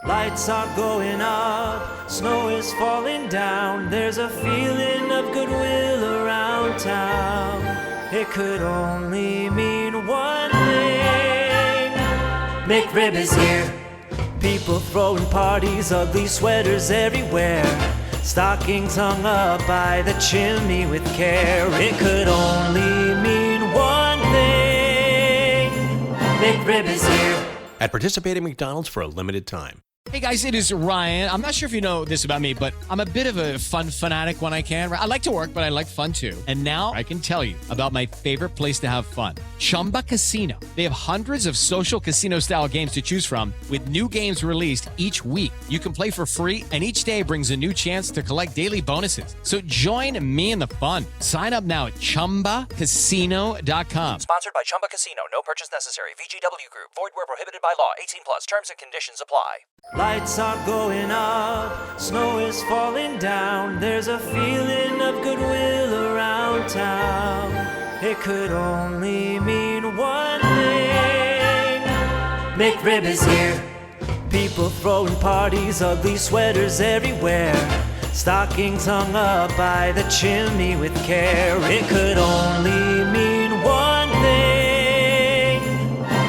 Lights are going up, snow is falling down. There's a feeling of goodwill around town. It could only mean one thing. McRib is here. People throwing parties, ugly sweaters everywhere. Stockings hung up by the chimney with care. It could only mean one thing. McRib is here. At participating McDonald's for a limited time. Hey guys, it is Ryan. I'm not sure if you know this about me, but I'm a bit of a fun fanatic when I can. I like to work, but I like fun too. And now I can tell you about my favorite place to have fun. Chumba Casino. They have hundreds of social casino style games to choose from with new games released each week. You can play for free and each day brings a new chance to collect daily bonuses. So join me in the fun. Sign up now at ChumbaCasino.com. Sponsored by Chumba Casino. No purchase necessary. VGW Group. Void where prohibited by law. 18 plus. Terms and conditions apply. Lights are going up, snow is falling down. There's a feeling of goodwill around town. It could only mean one thing. McRib is here. People throwing parties, ugly sweaters everywhere. Stockings hung up by the chimney with care. It could only mean one thing.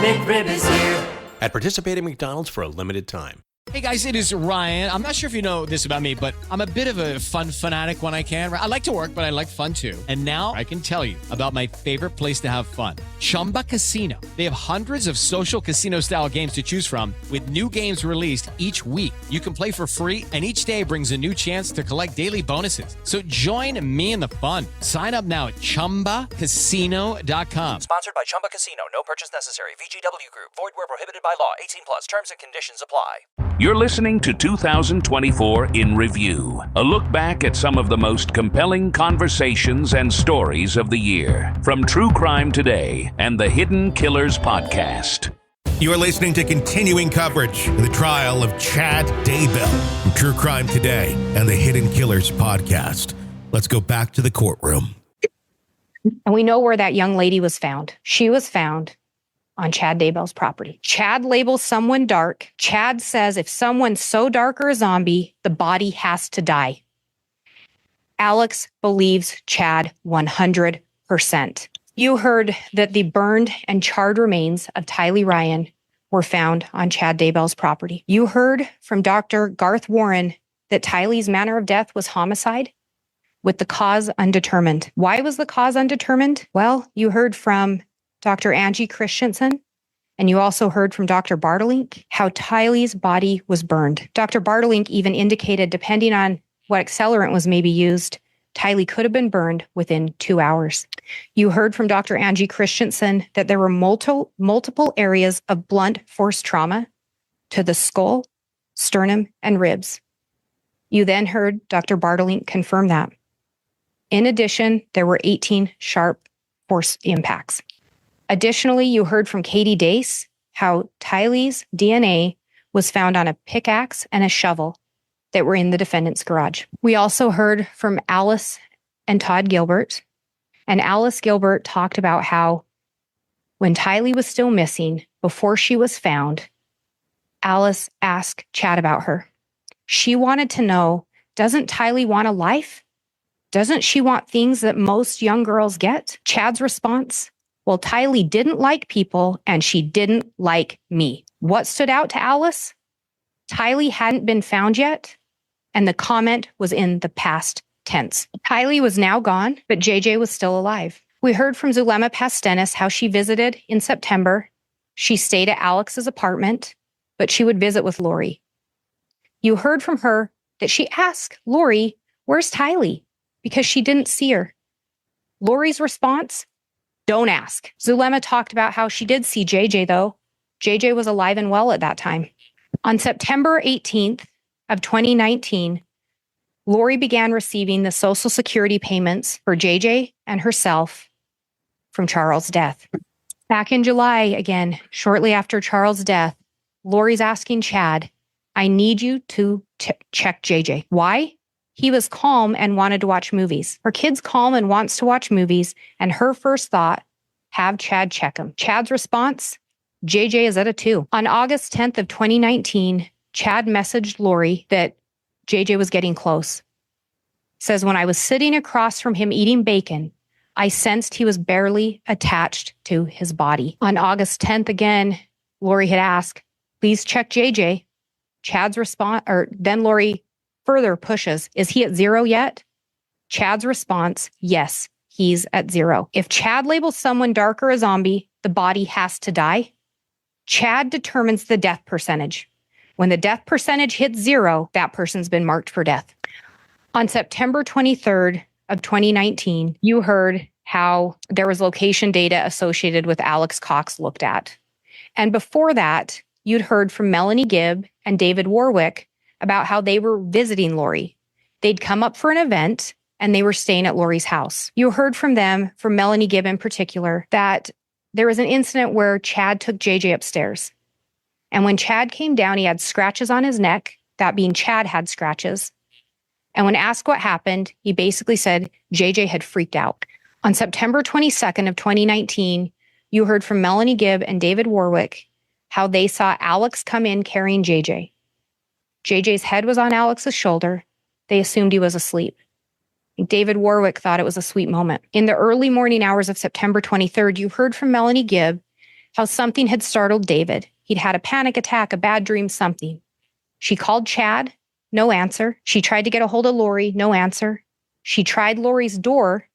McRib is here. At participating McDonald's for a limited time. Hey guys, it is Ryan. I'm not sure if you know this about me, but I'm a bit of a fun fanatic when I can. I like to work, but I like fun too. And now I can tell you about my favorite place to have fun. Chumba Casino. They have hundreds of social casino style games to choose from with new games released each week. You can play for free and each day brings a new chance to collect daily bonuses. So join me in the fun. Sign up now at ChumbaCasino.com. Sponsored by Chumba Casino. No purchase necessary. VGW Group. Void where prohibited by law. 18 plus. Terms and conditions apply. You're listening to 2024 in Review, a look back at some of the most compelling conversations and stories of the year from True Crime Today and the Hidden Killers podcast. You are listening to continuing coverage of the trial of Chad Daybell from True Crime Today and the Hidden Killers podcast. Let's go back to the courtroom. And we know where that young lady was found. She was found on Chad Daybell's property. Chad labels someone dark. Chad says if someone's so dark or a zombie, the body has to die. Alex believes Chad 100%. You heard that the burned and charred remains of Tylee Ryan were found on Chad Daybell's property. You heard from Dr. Garth Warren that Tylee's manner of death was homicide with the cause undetermined. Why was the cause undetermined? Well, you heard from Dr. Angie Christensen, and you also heard from Dr. Bartelink how Tylee's body was burned. Dr. Bartelink even indicated, depending on what accelerant was maybe used, Tylee could have been burned within 2 hours. You heard from Dr. Angie Christensen that there were multiple areas of blunt force trauma to the skull, sternum, and ribs. You then heard Dr. Bartelink confirm that. In addition, there were 18 sharp force impacts. Additionally, you heard from Katie Dace how Tylee's DNA was found on a pickaxe and a shovel that were in the defendant's garage. We also heard from Alice and Todd Gilbert, and Alice Gilbert talked about how when Tylee was still missing, before she was found, Alice asked Chad about her. She wanted to know, doesn't Tylee want a life? Doesn't she want things that most young girls get? Chad's response, well, Tylee didn't like people and she didn't like me. What stood out to Alice? Tylee hadn't been found yet, and the comment was in the past tense. Tylee was now gone, but JJ was still alive. We heard from Zulema Pastenis how she visited in September. She stayed at Alex's apartment, but she would visit with Lori. You heard from her that she asked Lori, where's Tylee? Because she didn't see her. Lori's response, don't ask. Zulema talked about how she did see JJ though. JJ was alive and well at that time. On September 18th of 2019, Lori began receiving the Social Security payments for JJ and herself from Charles' death. Back in July, again, shortly after Charles' death, Lori's asking Chad, I need you to check JJ. Why? He was calm and wanted to watch movies. Her kid's calm and wants to watch movies, and her first thought, have Chad check him. Chad's response, JJ is at a 2. On August 10th of 2019, Chad messaged Lori that JJ was getting close. Says, when I was sitting across from him eating bacon, I sensed he was barely attached to his body. On August 10th, again, Lori had asked, please check JJ. Chad's response, or then Lori further pushes, is he at 0 yet? Chad's response, yes, he's at 0. If Chad labels someone dark or a zombie, the body has to die. Chad determines the death percentage. When the death percentage hits 0, that person's been marked for death. On September 23rd of 2019, you heard how there was location data associated with Alex Cox looked at. And before that, you'd heard from Melanie Gibb and David Warwick about how they were visiting Lori. They'd come up for an event and they were staying at Lori's house. You heard from them, from Melanie Gibb in particular, that there was an incident where Chad took JJ upstairs. And when Chad came down, he had scratches on his neck, that being Chad had scratches. And when asked what happened, he basically said JJ had freaked out. On September 22nd of 2019, you heard from Melanie Gibb and David Warwick how they saw Alex come in carrying JJ. JJ's head was on Alex's shoulder. They assumed he was asleep. David Warwick thought it was a sweet moment. In the early morning hours of September 23rd, you heard from Melanie Gibb how something had startled David. He'd had a panic attack, a bad dream, something. She called Chad, no answer. She tried to get a hold of Lori, no answer. She tried Lori's door,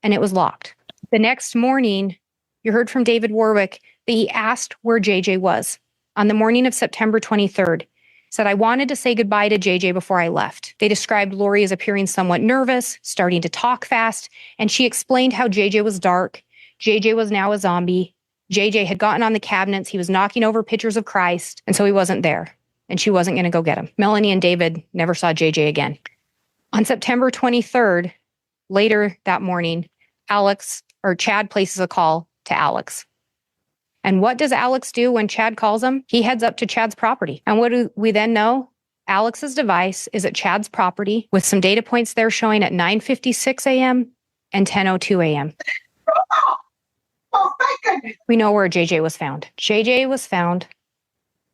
and it was locked. The next morning, you heard from David Warwick that he asked where JJ was. On the morning of September 23rd, said, I wanted to say goodbye to JJ before I left. They described Lori as appearing somewhat nervous, starting to talk fast, and she explained how JJ was dark. JJ was now a zombie. JJ had gotten on the cabinets. He was knocking over pictures of Christ, and so he wasn't there, and she wasn't going to go get him. Melanie and David never saw JJ again. On September 23rd, later that morning, Chad places a call to Alex. And what does Alex do when Chad calls him? He heads up to Chad's property. And what do we then know? Alex's device is at Chad's property with some data points there showing at 9:56 a.m. and 10:02 a.m. Oh, thank goodness. We know where JJ was found. JJ was found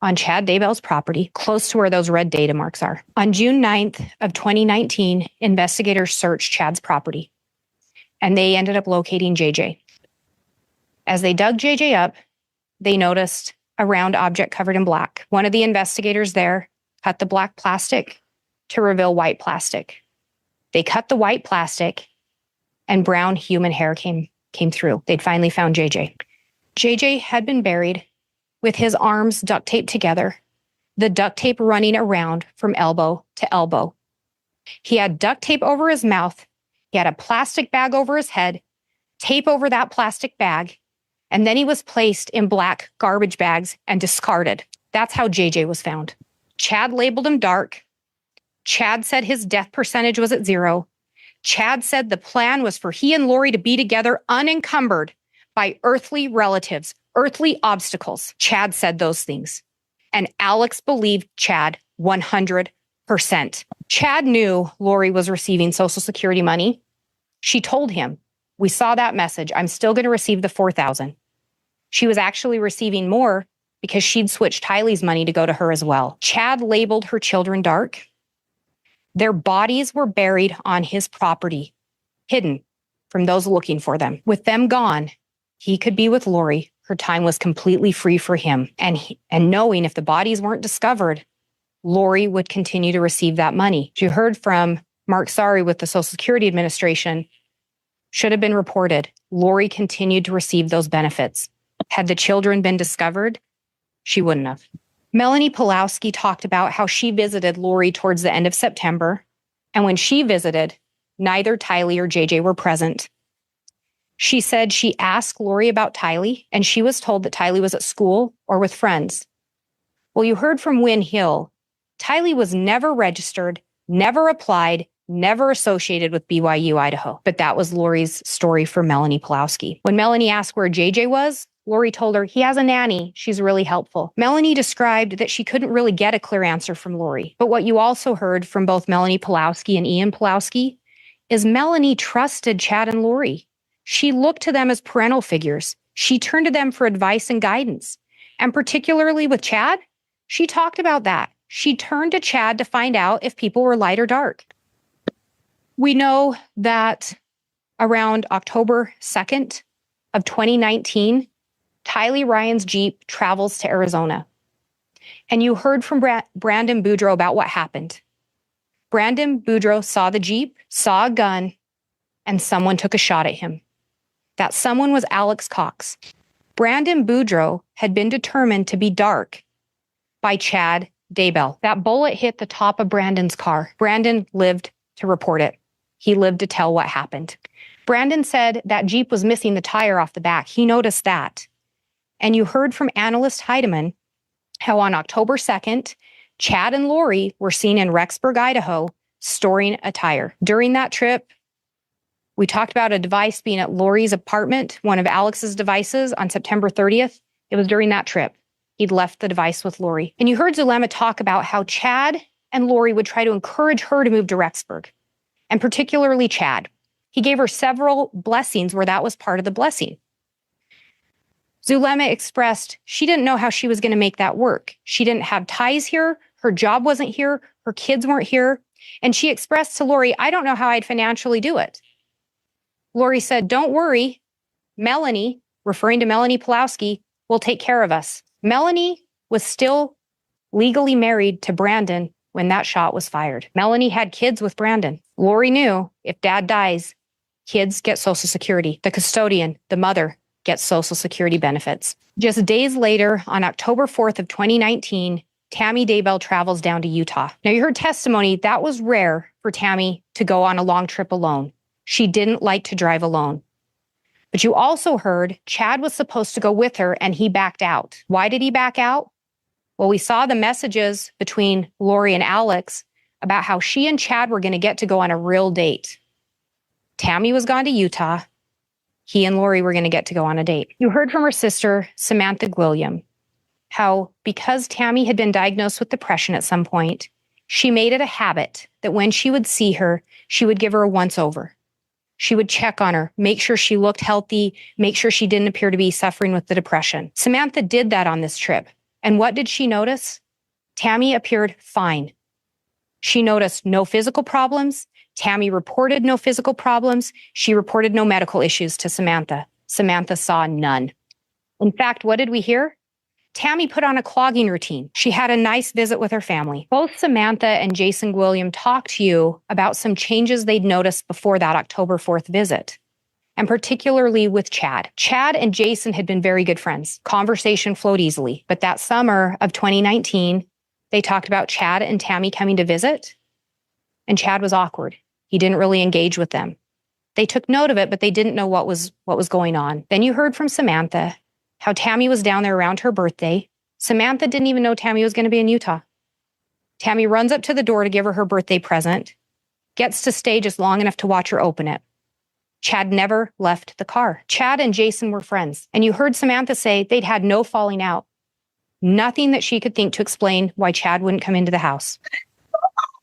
on Chad Daybell's property, close to where those red data marks are. On June 9th of 2019, investigators searched Chad's property, and they ended up locating JJ. As they dug JJ up, they noticed a round object covered in black. One of the investigators there cut the black plastic to reveal white plastic. They cut the white plastic and brown human hair came through. They'd finally found JJ. JJ had been buried with his arms duct taped together, the duct tape running around from elbow to elbow. He had duct tape over his mouth. He had a plastic bag over his head, tape over that plastic bag, and then he was placed in black garbage bags and discarded. That's how JJ was found. Chad labeled him dark. Chad said his death percentage was at 0. Chad said the plan was for he and Lori to be together unencumbered by earthly relatives, earthly obstacles. Chad said those things. And Alex believed Chad 100%. Chad knew Lori was receiving Social Security money. She told him, we saw that message. I'm still going to receive the $4,000. She was actually receiving more because she'd switched Tylee's money to go to her as well. Chad labeled her children dark. Their bodies were buried on his property, hidden from those looking for them. With them gone, he could be with Lori. Her time was completely free for him. And knowing if the bodies weren't discovered, Lori would continue to receive that money. You heard from Mark Sari with the Social Security Administration, should have been reported. Lori continued to receive those benefits. Had the children been discovered, she wouldn't have. Melanie Pulowski talked about how she visited Lori towards the end of September. And when she visited, neither Tylee or JJ were present. She said she asked Lori about Tylee, and she was told that Tylee was at school or with friends. Well, you heard from Wynn Hill. Tylee was never registered, never applied, never associated with BYU, Idaho. But that was Lori's story for Melanie Pulowski. When Melanie asked where JJ was, Lori told her, he has a nanny. She's really helpful. Melanie described that she couldn't really get a clear answer from Lori. But what you also heard from both Melanie Pulowski and Ian Pulowski is Melanie trusted Chad and Lori. She looked to them as parental figures. She turned to them for advice and guidance. And particularly with Chad, she talked about that. she turned to Chad to find out if people were light or dark. We know that around October 2nd of 2019, Tylee Ryan's Jeep travels to Arizona. And you heard from Brandon Boudreaux about what happened. Brandon Boudreaux saw the Jeep, saw a gun, and someone took a shot at him. That someone was Alex Cox. Brandon Boudreaux had been determined to be dark by Chad Daybell. That bullet hit the top of Brandon's car. Brandon lived to report it. He lived to tell what happened. Brandon said that Jeep was missing the tire off the back. He noticed that. And you heard from analyst Heuermann how on October 2nd, Chad and Lori were seen in Rexburg, Idaho, storing a tire. During that trip, we talked about a device being at Lori's apartment, one of Alex's devices on September 30th. It was during that trip. He'd left the device with Lori. And you heard Zulema talk about how Chad and Lori would try to encourage her to move to Rexburg, and particularly Chad. He gave her several blessings where that was part of the blessing. Zulema expressed she didn't know how she was going to make that work. She didn't have ties here. Her job wasn't here. Her kids weren't here. And she expressed to Lori, I don't know how I'd financially do it. Lori said, don't worry. Melanie, referring to Melanie Pulowski, will take care of us. Melanie was still legally married to Brandon when that shot was fired. Melanie had kids with Brandon. Lori knew if dad dies, kids get Social Security. The custodian, the mother, gets Social Security benefits. Just days later, on October 4th of 2019, Tammy Daybell travels down to Utah. Now, you heard testimony. That was rare for Tammy to go on a long trip alone. She didn't like to drive alone. But you also heard Chad was supposed to go with her and he backed out. Why did he back out? Well, we saw the messages between Lori and Alex about how she and Chad were going to get to go on a real date. Tammy was gone to Utah. He and Lori were going to get to go on a date. You heard from her sister, Samantha Gwilliam, how because Tammy had been diagnosed with depression at some point, she made it a habit that when she would see her, she would give her a once-over. She would check on her, make sure she looked healthy, make sure she didn't appear to be suffering with the depression. Samantha did that on this trip. And what did she notice? Tammy appeared fine. She noticed no physical problems. Tammy reported no physical problems. She reported no medical issues to Samantha. Samantha saw none. In fact, what did we hear? Tammy put on a clogging routine. She had a nice visit with her family. Both Samantha and Jason William talked to you about some changes they'd noticed before that October 4th visit, and particularly with Chad. Chad and Jason had been very good friends. Conversation flowed easily. But that summer of 2019, they talked about Chad and Tammy coming to visit, and Chad was awkward. He didn't really engage with them. They took note of it, but they didn't know what was going on. Then you heard from Samantha how Tammy was down there around her birthday. Samantha didn't even know Tammy was going to be in Utah. Tammy runs up to the door to give her birthday present, gets to stay just long enough to watch her open it. Chad never left the car. Chad and Jason were friends. And you heard Samantha say they'd had no falling out. Nothing that she could think to explain why Chad wouldn't come into the house.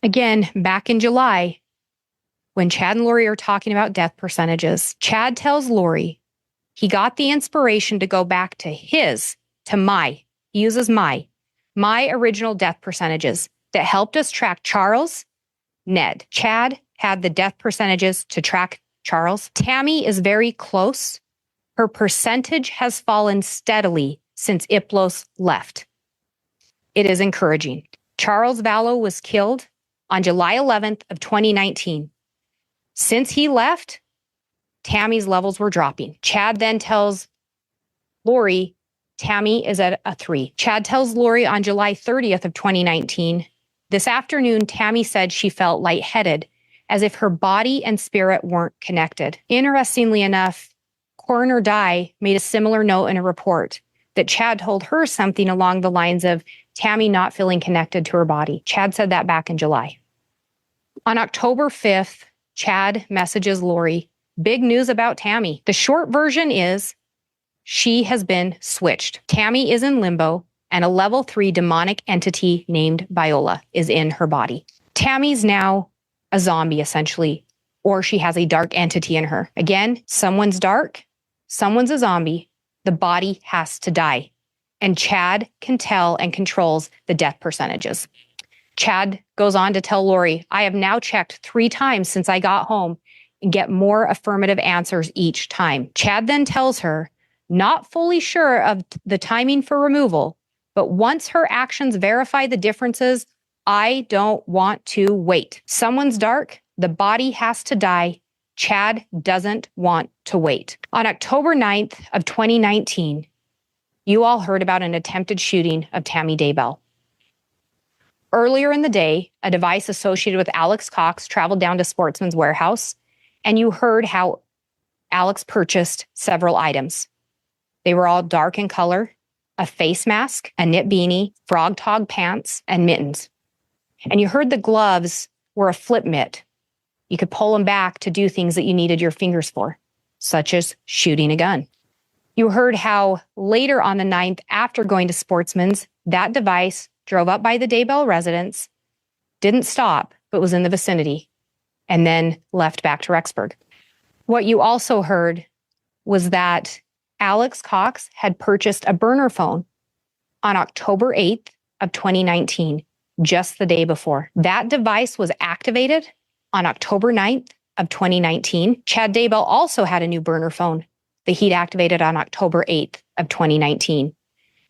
Again, back in July, when Chad and Lori are talking about death percentages, Chad tells Lori he got the inspiration to go back to he uses my original death percentages that helped us track Charles, Ned. Chad had the death percentages to track Charles. Tammy is very close. Her percentage has fallen steadily since Iplos left. It is encouraging. Charles Vallow was killed on July 11th of 2019. Since he left, Tammy's levels were dropping. Chad then tells Lori Tammy is at a 3. Chad tells Lori on July 30th of 2019, this afternoon, Tammy said she felt lightheaded, as if her body and spirit weren't connected. Interestingly enough, Coroner Dye made a similar note in a report that Chad told her something along the lines of Tammy not feeling connected to her body. Chad said that back in July. On October 5th, Chad messages Lori, big news about Tammy. The short version is she has been switched. Tammy is in limbo, and a level 3 demonic entity named Viola is in her body. Tammy's now a zombie, essentially, or she has a dark entity in her. Again, someone's dark, someone's a zombie. The body has to die. And Chad can tell and controls the death percentages. Chad goes on to tell Lori, I have now checked 3 times since I got home and get more affirmative answers each time. Chad then tells her, not fully sure of the timing for removal, but once her actions verify the differences, I don't want to wait. Someone's dark, the body has to die. Chad doesn't want to wait. On October 9th of 2019, you all heard about an attempted shooting of Tammy Daybell. Earlier in the day, a device associated with Alex Cox traveled down to Sportsman's Warehouse, and you heard how Alex purchased several items. They were all dark in color, a face mask, a knit beanie, frog tog pants, and mittens. And you heard the gloves were a flip mitt. You could pull them back to do things that you needed your fingers for, such as shooting a gun. You heard how later on the 9th, after going to Sportsman's, that device drove up by the Daybell residence, didn't stop, but was in the vicinity, and then left back to Rexburg. What you also heard was that Alex Cox had purchased a burner phone on October 8th of 2019, just the day before. That device was activated on October 9th of 2019. Chad Daybell also had a new burner phone that he'd activated on October 8th of 2019.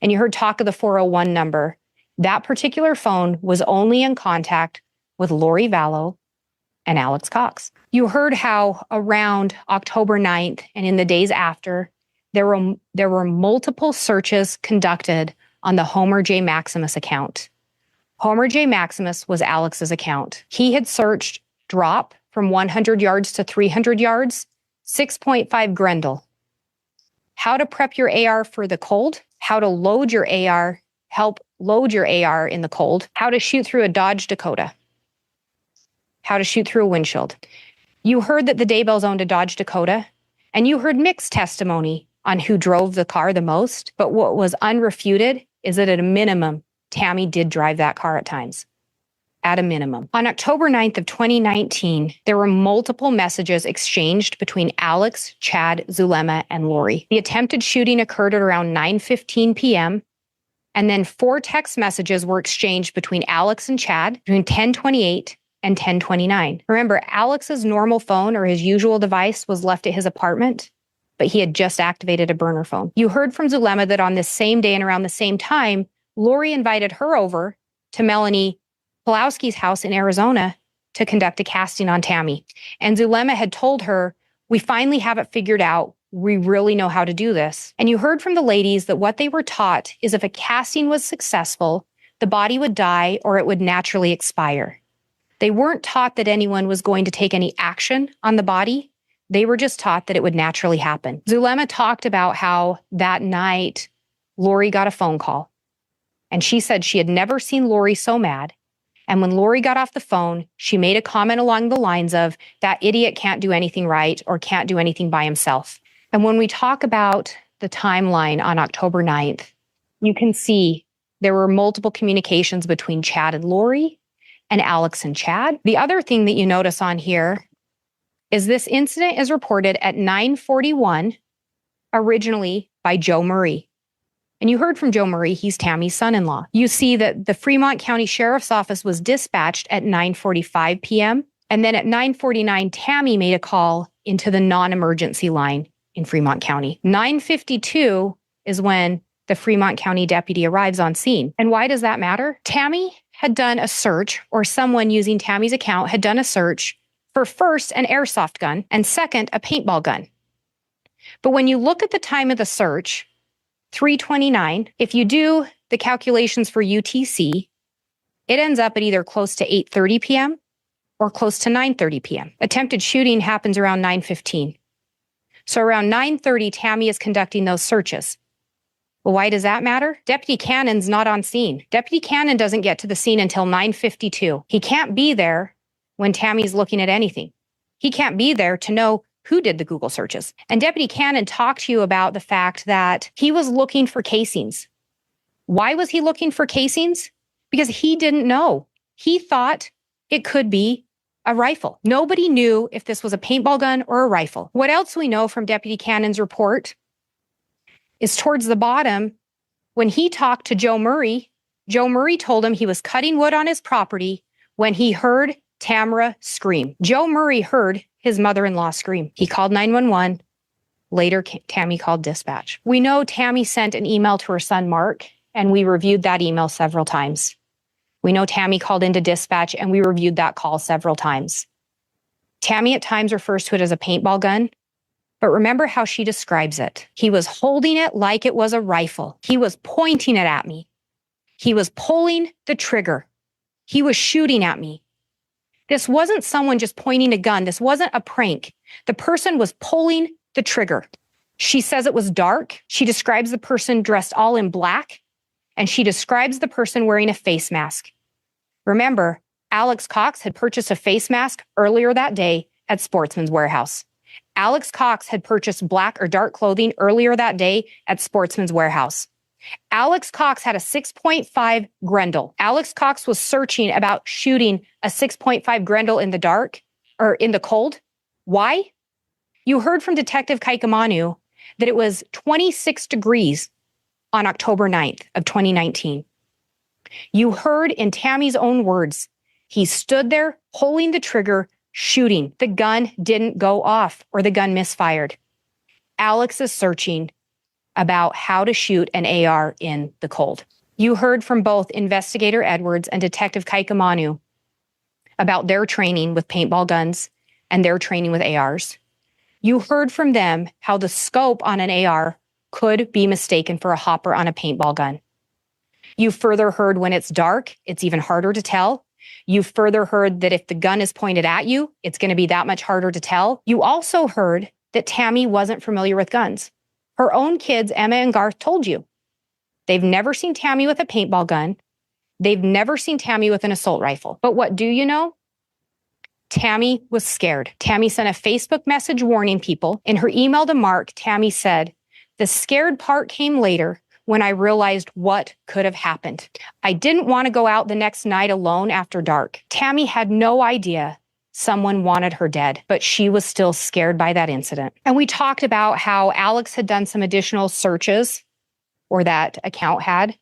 And you heard talk of the 401 number. That particular phone was only in contact with Lori Vallow and Alex Cox. You heard how around October 9th and in the days after, there were multiple searches conducted on the Homer J. Maximus account. Homer J. Maximus was Alex's account. He had searched drop from 100 yards to 300 yards, 6.5 Grendel. How to prep your AR for the cold, how to load your AR, help load your AR in the cold, how to shoot through a Dodge Dakota, how to shoot through a windshield. You heard that the Daybells owned a Dodge Dakota, and you heard mixed testimony on who drove the car the most, but what was unrefuted is that at a minimum, Tammy did drive that car at times. At a minimum. On October 9th of 2019, there were multiple messages exchanged between Alex, Chad, Zulema, and Lori. The attempted shooting occurred at around 9:15 p.m., and then 4 text messages were exchanged between Alex and Chad between 10:28 and 10:29. Remember, Alex's normal phone or his usual device was left at his apartment, but he had just activated a burner phone. You heard from Zulema that on this same day and around the same time, Lori invited her over to Melanie Pulowski's house in Arizona to conduct a casting on Tammy. And Zulema had told her, we finally have it figured out. We really know how to do this. And you heard from the ladies that what they were taught is if a casting was successful, the body would die or it would naturally expire. They weren't taught that anyone was going to take any action on the body. They were just taught that it would naturally happen. Zulema talked about how that night, Lori got a phone call. And she said she had never seen Lori so mad. And when Lori got off the phone, she made a comment along the lines of, that idiot can't do anything right or can't do anything by himself. And when we talk about the timeline on October 9th, you can see there were multiple communications between Chad and Lori and Alex and Chad. The other thing that you notice on here is this incident is reported at 9:41, originally by Joe Murray. And you heard from Joe Murray, he's Tammy's son-in-law. You see that the Fremont County Sheriff's Office was dispatched at 9:45 p.m. And then at 9:49, Tammy made a call into the non-emergency line in Fremont County. 9:52 is when the Fremont County deputy arrives on scene. And why does that matter? Tammy had done a search, or someone using Tammy's account had done a search for first an airsoft gun and second a paintball gun. But when you look at the time of the search, 3:29, if you do the calculations for UTC, it ends up at either close to 8:30 p.m. or close to 9:30 p.m. Attempted shooting happens around 9:15. So around 9:30, Tammy is conducting those searches. Well, why does that matter? Deputy Cannon's not on scene. Deputy Cannon doesn't get to the scene until 9:52. He can't be there when Tammy's looking at anything. He can't be there to know who did the Google searches. And Deputy Cannon talked to you about the fact that he was looking for casings. Why was he looking for casings? Because he didn't know. He thought it could be a rifle. Nobody knew if this was a paintball gun or a rifle. What else we know from Deputy Cannon's report is towards the bottom, when he talked to Joe Murray, Joe Murray told him he was cutting wood on his property when he heard Tamara scream. Joe Murray heard his mother-in-law scream. He called 911. Later, Tammy called dispatch. We know Tammy sent an email to her son, Mark, and we reviewed that email several times. We know Tammy called into dispatch, and we reviewed that call several times. Tammy at times refers to it as a paintball gun, but remember how she describes it. He was holding it like it was a rifle. He was pointing it at me. He was pulling the trigger. He was shooting at me. This wasn't someone just pointing a gun. This wasn't a prank. The person was pulling the trigger. She says it was dark. She describes the person dressed all in black, and she describes the person wearing a face mask. Remember, Alex Cox had purchased a face mask earlier that day at Sportsman's Warehouse. Alex Cox had purchased black or dark clothing earlier that day at Sportsman's Warehouse. Alex Cox had a 6.5 Grendel. Alex Cox was searching about shooting a 6.5 Grendel in the dark or in the cold. Why? You heard from Detective Kaikamanu that it was 26 degrees on October 9th of 2019. You heard in Tammy's own words, he stood there pulling the trigger, shooting. The gun didn't go off or the gun misfired. Alex is searching about how to shoot an AR in the cold. You heard from both Investigator Edwards and Detective Kaikamanu about their training with paintball guns and their training with ARs. You heard from them how the scope on an AR could be mistaken for a hopper on a paintball gun. You further heard when it's dark, it's even harder to tell. You further heard that if the gun is pointed at you, it's going to be that much harder to tell. You also heard that Tammy wasn't familiar with guns. Her own kids, Emma and Garth, told you. They've never seen Tammy with a paintball gun. They've never seen Tammy with an assault rifle. But what do you know? Tammy was scared. Tammy sent a Facebook message warning people. In her email to Mark, Tammy said, "The scared part came later when I realized what could have happened. I didn't want to go out the next night alone after dark." Tammy had no idea someone wanted her dead, but she was still scared by that incident. And we talked about how Alex had done some additional searches, or that account had,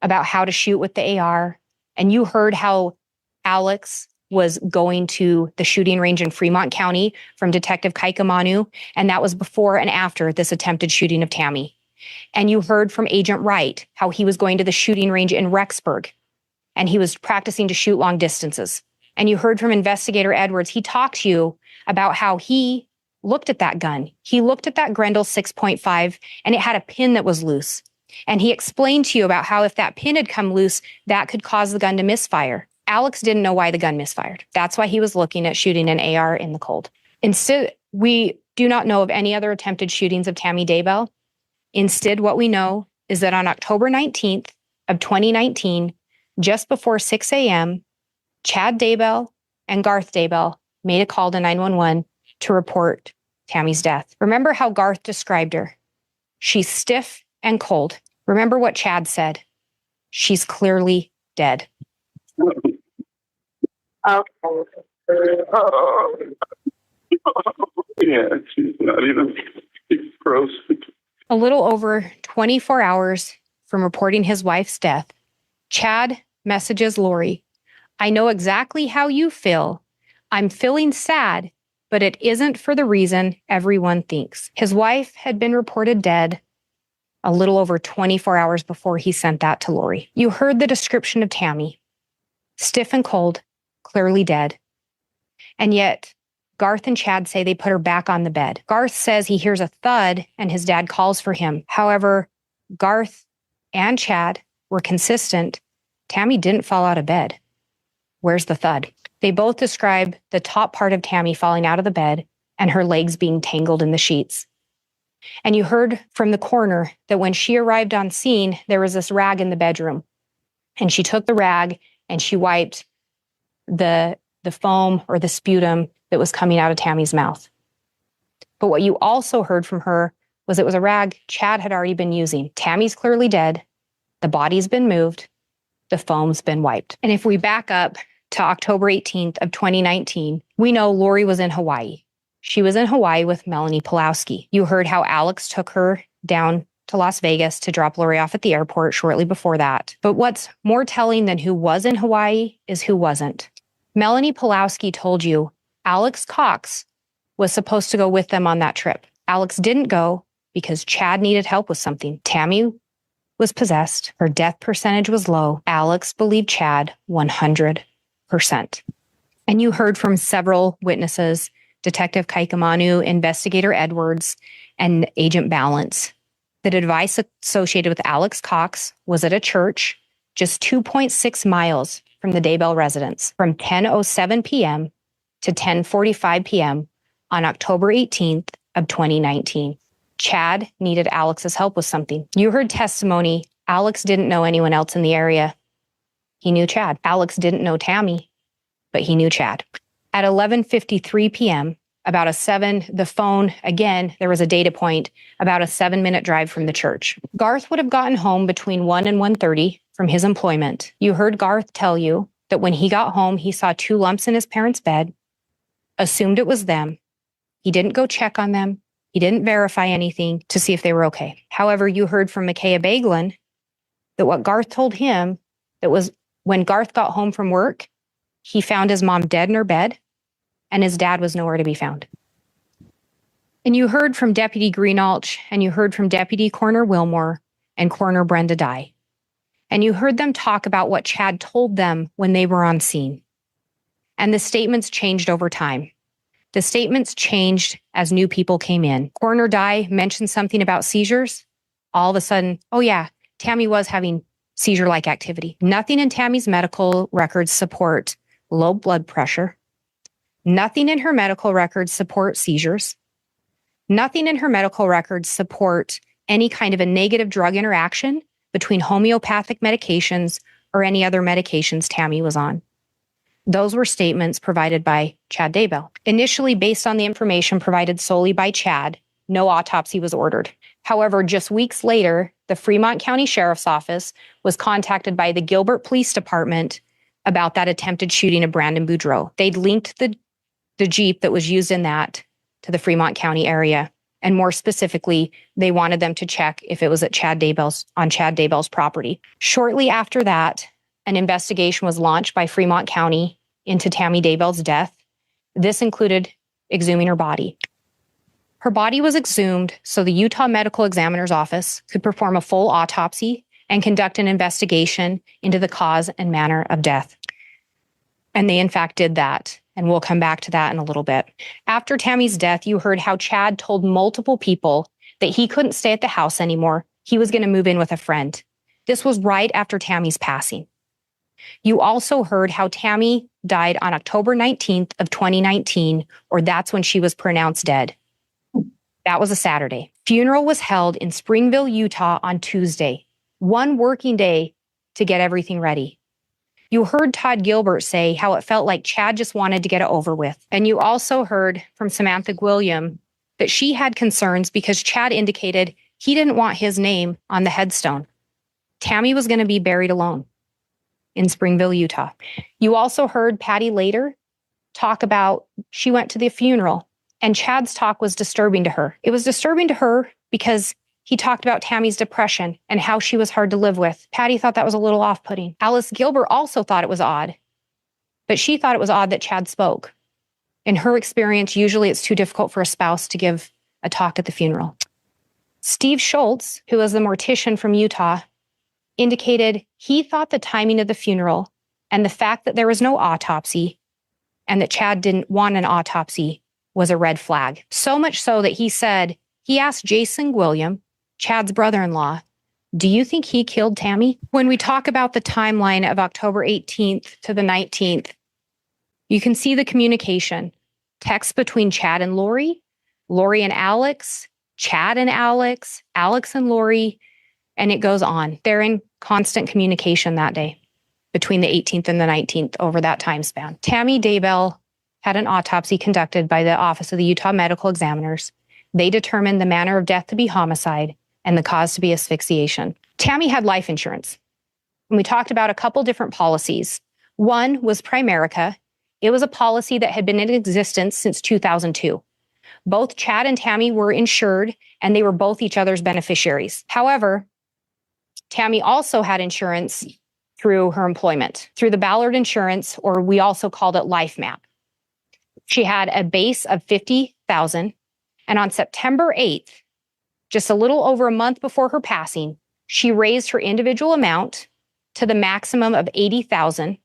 about how to shoot with the AR. And you heard how Alex was going to the shooting range in Fremont County from Detective Kaikamanu, and that was before and after this attempted shooting of Tammy. And you heard from Agent Wright how he was going to the shooting range in Rexburg, and he was practicing to shoot long distances. And you heard from Investigator Edwards. He talked to you about how he looked at that gun. He looked at that Grendel 6.5, and it had a pin that was loose. And he explained to you about how if that pin had come loose, that could cause the gun to misfire. Alex didn't know why the gun misfired. That's why he was looking at shooting an AR in the cold. Instead, we do not know of any other attempted shootings of Tammy Daybell. Instead, what we know is that on October 19th of 2019, just before 6 a.m., Chad Daybell and Garth Daybell made a call to 911 to report Tammy's death. Remember how Garth described her. She's stiff and cold. Remember what Chad said. She's clearly dead. Yeah, she's not even gross. A little over 24 hours from reporting his wife's death, Chad messages Lori, "I know exactly how you feel. I'm feeling sad, but it isn't for the reason everyone thinks." His wife had been reported dead a little over 24 hours before he sent that to Lori. You heard the description of Tammy. Stiff and cold, clearly dead. And yet, Garth and Chad say they put her back on the bed. Garth says he hears a thud and his dad calls for him. However, Garth and Chad were consistent. Tammy didn't fall out of bed. Where's the thud? They both describe the top part of Tammy falling out of the bed and her legs being tangled in the sheets. And you heard from the coroner that when she arrived on scene, there was this rag in the bedroom. And she took the rag and she wiped the foam or the sputum that was coming out of Tammy's mouth. But what you also heard from her was it was a rag Chad had already been using. Tammy's clearly dead. The body's been moved. The foam's been wiped. And if we back up to October 18th of 2019, we know Lori was in Hawaii. She was in Hawaii with Melanie Pulowski. You heard how Alex took her down to Las Vegas to drop Lori off at the airport shortly before that. But what's more telling than who was in Hawaii is who wasn't. Melanie Pulowski told you Alex Cox was supposed to go with them on that trip. Alex didn't go because Chad needed help with something. Tammy was possessed. Her death percentage was low. Alex believed Chad 100%. And you heard from several witnesses, Detective Kaikamanu, Investigator Edwards, and Agent Balance, that advice associated with Alex Cox was at a church just 2.6 miles from the Daybell residence from 10:07 p.m. to 10:45 p.m. on October 18th of 2019. Chad needed Alex's help with something. You heard testimony. Alex didn't know anyone else in the area. He knew Chad. Alex didn't know Tammy, but he knew Chad. At 11:53 p.m., the phone, again, there was a data point, about a 7-minute drive from the church. Garth would have gotten home between 1 and 1:30 from his employment. You heard Garth tell you that when he got home, he saw 2 lumps in his parents' bed, assumed it was them. He didn't go check on them. He didn't verify anything to see if they were okay. However, you heard from Micaiah Baglin that what Garth told him, that was when Garth got home from work, he found his mom dead in her bed, and his dad was nowhere to be found. And you heard from Deputy Greenalch, and you heard from Deputy Coroner Wilmore and Coroner Brenda Dye. And you heard them talk about what Chad told them when they were on scene. And the statements changed over time. The statements changed as new people came in. Coroner Dye mentioned something about seizures. All of a sudden, oh yeah, Tammy was having seizure-like activity. Nothing in Tammy's medical records support low blood pressure. Nothing in her medical records support seizures. Nothing in her medical records support any kind of a negative drug interaction between homeopathic medications or any other medications Tammy was on. Those were statements provided by Chad Daybell. Initially, based on the information provided solely by Chad, no autopsy was ordered. However, just weeks later, the Fremont County Sheriff's Office was contacted by the Gilbert Police Department about that attempted shooting of Brandon Boudreaux. They'd linked the Jeep that was used in that to the Fremont County area. And more specifically, they wanted them to check if it was on Chad Daybell's property. Shortly after that, an investigation was launched by Fremont County into Tammy Daybell's death. This included exhuming her body. Her body was exhumed so the Utah Medical Examiner's Office could perform a full autopsy and conduct an investigation into the cause and manner of death. And they, in fact, did that. And we'll come back to that in a little bit. After Tammy's death, you heard how Chad told multiple people that he couldn't stay at the house anymore. He was going to move in with a friend. This was right after Tammy's passing. You also heard how Tammy died on October 19th of 2019, or that's when she was pronounced dead. That was a Saturday. Funeral was held in Springville, Utah on Tuesday, 1 working day to get everything ready. You heard Todd Gilbert say how it felt like Chad just wanted to get it over with. And you also heard from Samantha Gwilliam that she had concerns because Chad indicated he didn't want his name on the headstone. Tammy was going to be buried alone in Springville, Utah. You also heard Patty later talk about she went to the funeral and Chad's talk was disturbing to her. It was disturbing to her because he talked about Tammy's depression and how she was hard to live with. Patty thought that was a little off-putting. Alice Gilbert also thought it was odd, but she thought it was odd that Chad spoke. In her experience, usually it's too difficult for a spouse to give a talk at the funeral. Steve Schultz, who was the mortician from Utah, indicated he thought the timing of the funeral and the fact that there was no autopsy and that Chad didn't want an autopsy was a red flag. So much so that he said, he asked Jason Gwilliam, Chad's brother-in-law, do you think he killed Tammy? When we talk about the timeline of October 18th to the 19th, you can see the communication. Texts between Chad and Lori, Lori and Alex, Chad and Alex, Alex and Lori, and it goes on. They're in constant communication that day between the 18th and the 19th over that time span. Tammy Daybell had an autopsy conducted by the Office of the Utah Medical Examiners. They determined the manner of death to be homicide and the cause to be asphyxiation. Tammy had life insurance. And we talked about a couple different policies. One was Primerica. It was a policy that had been in existence since 2002. Both Chad and Tammy were insured, and they were both each other's beneficiaries. However, Tammy also had insurance through her employment, through the Ballard Insurance, or we also called it Life Map. She had a base of $50,000, and on September 8th, just a little over a month before her passing, she raised her individual amount to the maximum of $80,000.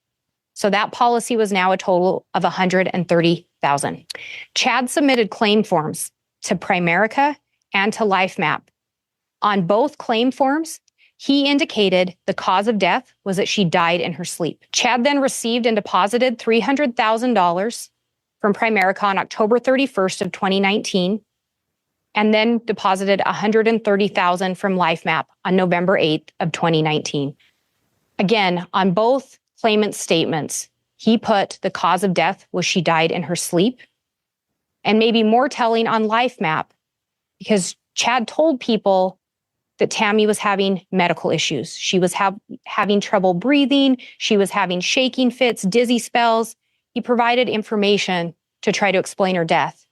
So that policy was now a total of $130,000. Chad submitted claim forms to Primerica and to LifeMap. On both claim forms, he indicated the cause of death was that she died in her sleep. Chad then received and deposited $300,000 from Primerica on October 31st of 2019, and then deposited $130,000 from LifeMap on November 8th of 2019. Again, on both claimant's statements, he put the cause of death was she died in her sleep. And maybe more telling on LifeMap, because Chad told people that Tammy was having medical issues. She was having trouble breathing. She was having shaking fits, dizzy spells. He provided information to try to explain her death.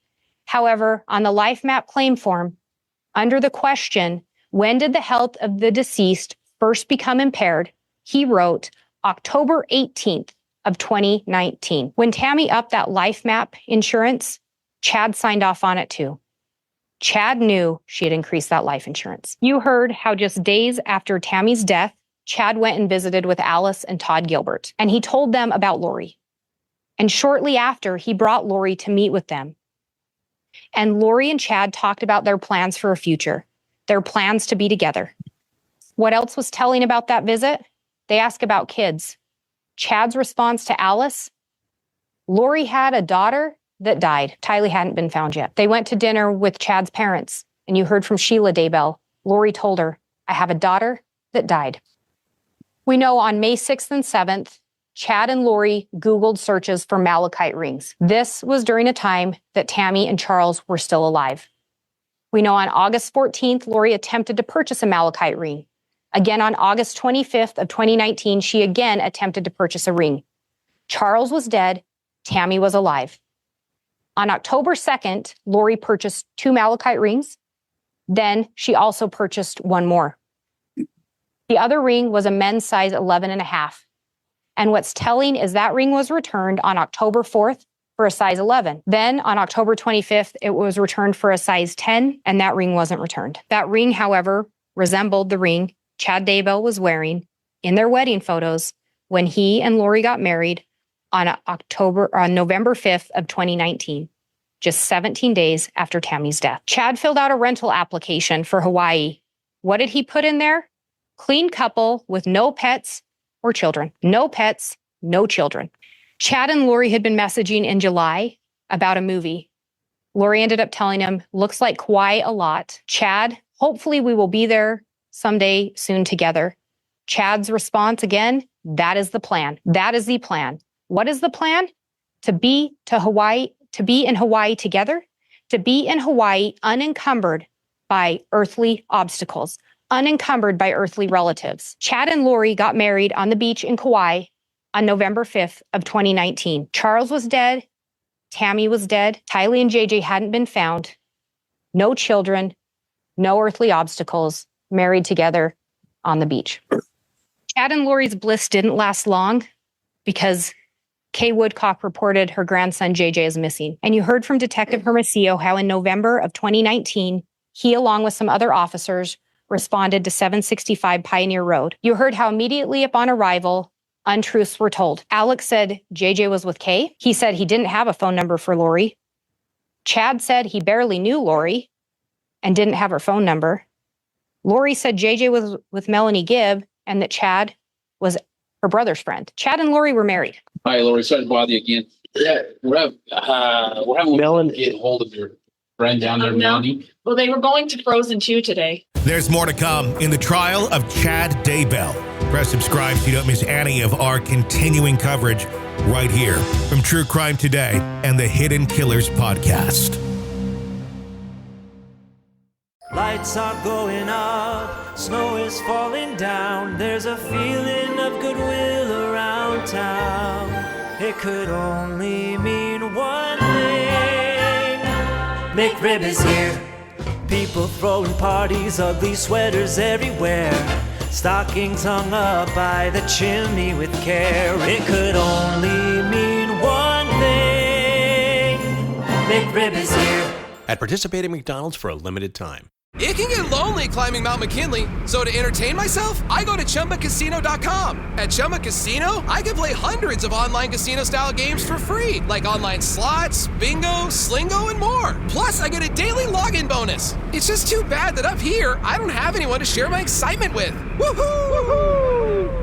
However, on the LifeMap claim form, under the question, when did the health of the deceased first become impaired, he wrote October 18th of 2019. When Tammy upped that LifeMap insurance, Chad signed off on it too. Chad knew she had increased that life insurance. You heard how just days after Tammy's death, Chad went and visited with Alice and Todd Gilbert, and he told them about Lori. And shortly after, he brought Lori to meet with them. And Lori and Chad talked about their plans for a future, their plans to be together. What else was telling about that visit? They asked about kids. Chad's response to Alice, Lori had a daughter that died. Tylee hadn't been found yet. They went to dinner with Chad's parents, and you heard from Sheila Daybell. Lori told her, I have a daughter that died. We know on May 6th and 7th, Chad and Lori Googled searches for malachite rings. This was during a time that Tammy and Charles were still alive. We know on August 14th, Lori attempted to purchase a malachite ring. Again, on August 25th of 2019, she again attempted to purchase a ring. Charles was dead. Tammy was alive. On October 2nd, Lori purchased 2 malachite rings. Then she also purchased one more. The other ring was a men's size 11.5. And what's telling is that ring was returned on October 4th for a size 11. Then on October 25th, it was returned for a size 10, and that ring wasn't returned. That ring, however, resembled the ring Chad Daybell was wearing in their wedding photos when he and Lori got married on November 5th of 2019, just 17 days after Tammy's death. Chad filled out a rental application for Hawaii. What did he put in there? Clean couple with no pets or children. No pets, no children. Chad and Lori had been messaging in July about a movie. Lori ended up telling him, looks like Kauai a lot. Chad, hopefully we will be there someday soon together. Chad's response again, that is the plan. That is the plan. What is the plan? To be in Hawaii together, to be in Hawaii unencumbered by earthly obstacles, unencumbered by earthly relatives. Chad and Lori got married on the beach in Kauai on November 5th of 2019. Charles was dead. Tammy was dead. Tylee and JJ hadn't been found. No children, no earthly obstacles, married together on the beach. Chad and Lori's bliss didn't last long because Kay Woodcock reported her grandson JJ is missing. And you heard from Detective Hermosillo how in November of 2019, he, along with some other officers, responded to 765 Pioneer Road. You heard how immediately upon arrival, untruths were told. Alex said JJ was with Kay. He said he didn't have a phone number for Lori. Chad said he barely knew Lori and didn't have her phone number. Lori said JJ was with Melanie Gibb and that Chad was her brother's friend. Chad and Lori were married. Hi, Lori. Sorry to bother you again. Yeah, we're having Melanie get hold of your friend down there, Melanie. Well, they were going to Frozen 2 today. There's more to come in the trial of Chad Daybell. Press subscribe so you don't miss any of our continuing coverage right here from True Crime Today and the Hidden Killers podcast. Lights are going up, snow is falling down. There's a feeling of goodwill around town. It could only mean one thing. McRib is here. People throwing parties, ugly sweaters everywhere. Stockings hung up by the chimney with care. It could only mean one thing. McRib is here. At participating McDonald's for a limited time. It can get lonely climbing Mount McKinley, so to entertain myself, I go to ChumbaCasino.com. At Chumba Casino, I can play hundreds of online casino-style games for free, like online slots, bingo, slingo, and more. Plus, I get a daily login bonus. It's just too bad that up here, I don't have anyone to share my excitement with. Woohoo! Woohoo!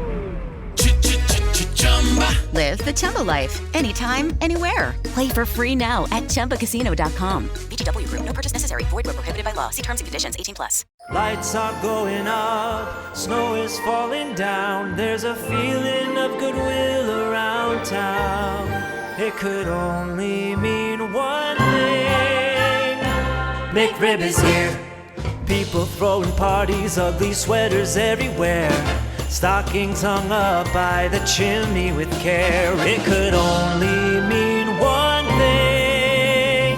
Live the Chumba life. Anytime, anywhere. Play for free now at ChumbaCasino.com. VGW Group. No purchase necessary. Void where prohibited by law. See terms and conditions. 18+. Lights are going up, snow is falling down. There's a feeling of goodwill around town. It could only mean one thing. McRib is here. People throwing parties, ugly sweaters everywhere. Stockings hung up by the chimney with care. It could only mean one thing.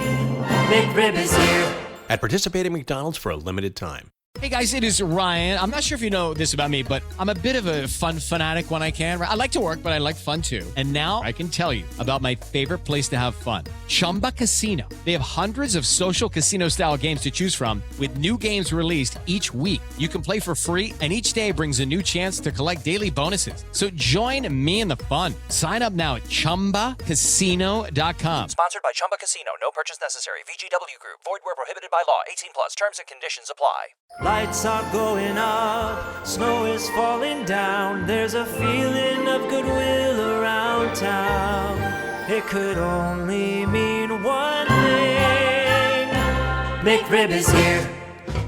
McRib is here. At participating McDonald's for a limited time. Hey guys, it is Ryan. I'm not sure if you know this about me, but I'm a bit of a fun fanatic when I can. I like to work, but I like fun too. And now I can tell you about my favorite place to have fun. Chumba Casino. They have hundreds of social casino style games to choose from with new games released each week. You can play for free and each day brings a new chance to collect daily bonuses. So join me in the fun. Sign up now at ChumbaCasino.com. Sponsored by Chumba Casino. No purchase necessary. VGW Group. Void where prohibited by law. 18+. Terms and conditions apply. Lights are going up, snow is falling down. There's a feeling of goodwill around town. It could only mean one thing. McRib is here.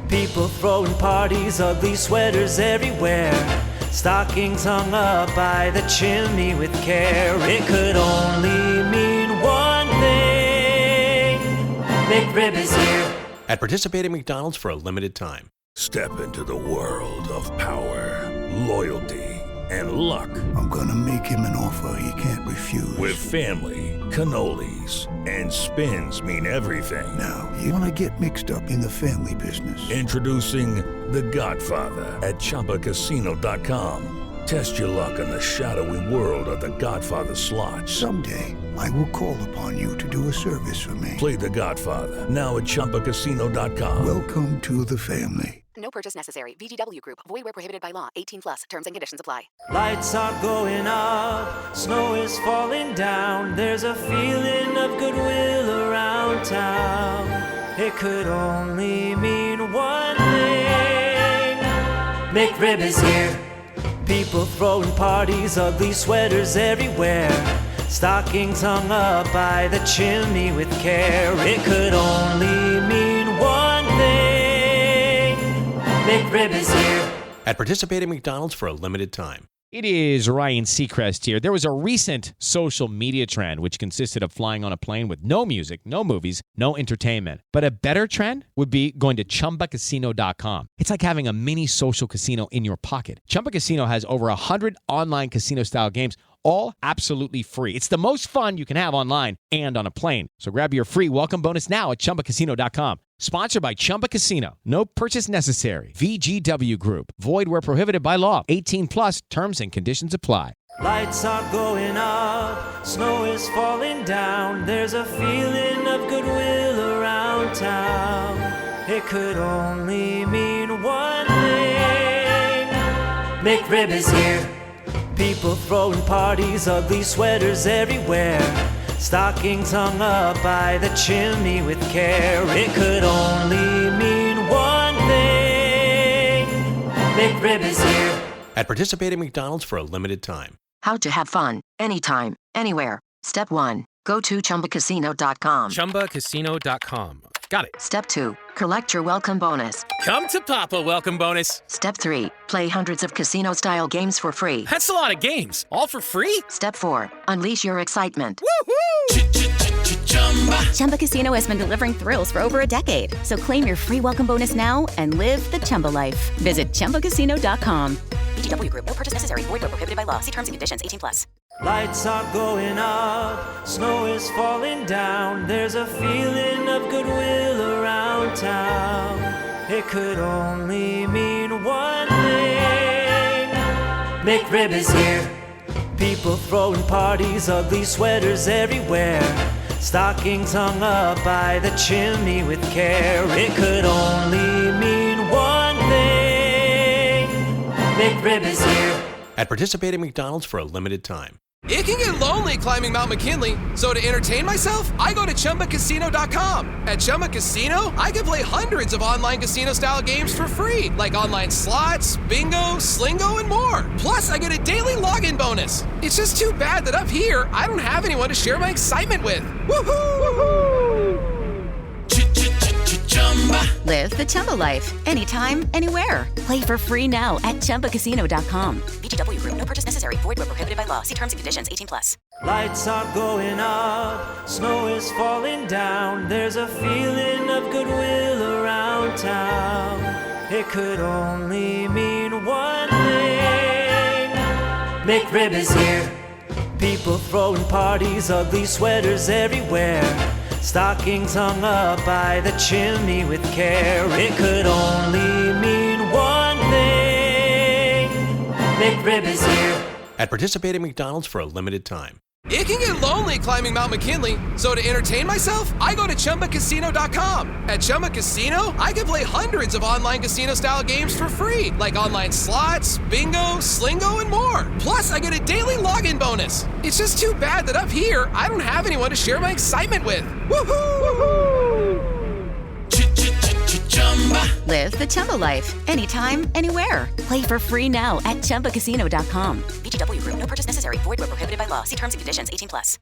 People throwing parties, ugly sweaters everywhere. Stockings hung up by the chimney with care. It could only mean one thing. McRib is here. At participating McDonald's for a limited time. Step into the world of power, loyalty, and luck. I'm gonna make him an offer he can't refuse. With family, cannolis, and spins mean everything. Now, you wanna get mixed up in the family business. Introducing The Godfather at ChumbaCasino.com. Test your luck in the shadowy world of The Godfather slot. Someday, I will call upon you to do a service for me. Play The Godfather, now at ChumbaCasino.com. Welcome to the family. No purchase necessary. VGW Group. Void where prohibited by law. 18+. Terms and conditions apply. Lights are going up, snow is falling down. There's a feeling of goodwill around town. It could only mean one thing. McRib is here. People throwing parties, ugly sweaters everywhere. Stockings hung up by the chimney with care. It could only mean one thing. McRib is here. At participating McDonald's for a limited time. It is Ryan Seacrest here. There was a recent social media trend which consisted of flying on a plane with no music, no movies, no entertainment. But a better trend would be going to ChumbaCasino.com. It's like having a mini social casino in your pocket. Chumba Casino has over 100 online casino-style games, all absolutely free. It's the most fun you can have online and on a plane. So grab your free welcome bonus now at ChumbaCasino.com. Sponsored by Chumba Casino. No purchase necessary. VGW Group. Void where prohibited by law. 18+. Terms and conditions apply. Lights are going up, snow is falling down. There's a feeling of goodwill around town. It could only mean one thing. McRib is here. People throwing parties, ugly sweaters everywhere. Stockings hung up by the chimney with care. It could only mean one thing. McRib is here. At participating McDonald's for a limited time. How to have fun, anytime, anywhere. Step 1. Go to ChumbaCasino.com. ChumbaCasino.com. Got it. Step 2. Collect your welcome bonus. Come to Papa welcome bonus. Step 3. Play hundreds of casino-style games for free. That's a lot of games. All for free? Step 4. Unleash your excitement. Woohoo! Chumba Casino has been delivering thrills for over a decade. So claim your free welcome bonus now and live the Chumba life. Visit ChumbaCasino.com. VGW Group. No purchase necessary. Void where prohibited by law. See terms and conditions. 18+. Lights are going up, snow is is falling down. There's a feeling of goodwill around town. It could only mean one thing. McRib is here. People throwing parties, ugly sweaters everywhere. Stockings hung up by the chimney with care. It could only mean one thing. McRib is here. At participating McDonald's for a limited time. It can get lonely climbing Mount McKinley, so to entertain myself, I go to ChumbaCasino.com. At Chumba Casino, I can play hundreds of online casino-style games for free, like online slots, bingo, slingo, and more. Plus, I get a daily login bonus. It's just too bad that up here, I don't have anyone to share my excitement with. Woohoo! Live the Chumba life. Anytime, anywhere. Play for free now at ChumbaCasino.com. VGW Group. No purchase necessary. Void where prohibited by law. See terms and conditions. 18+. Lights are going up, snow is falling down. There's a feeling of goodwill around town. It could only mean one thing. McRib is here. People throwing parties, ugly sweaters everywhere. Stockings hung up by the chimney with care. It could only mean one thing. McRib is here. At participating McDonald's for a limited time. It can get lonely climbing Mount McKinley, so to entertain myself, I go to ChumbaCasino.com. At Chumba Casino, I can play hundreds of online casino-style games for free, like online slots, bingo, slingo, and more. Plus, I get a daily login bonus. It's just too bad that up here, I don't have anyone to share my excitement with. Woohoo! Live the Chumba life. Anytime, anywhere. Play for free now at ChumbaCasino.com. VGW Group. No purchase necessary. Void where prohibited by law. See terms and conditions. 18+.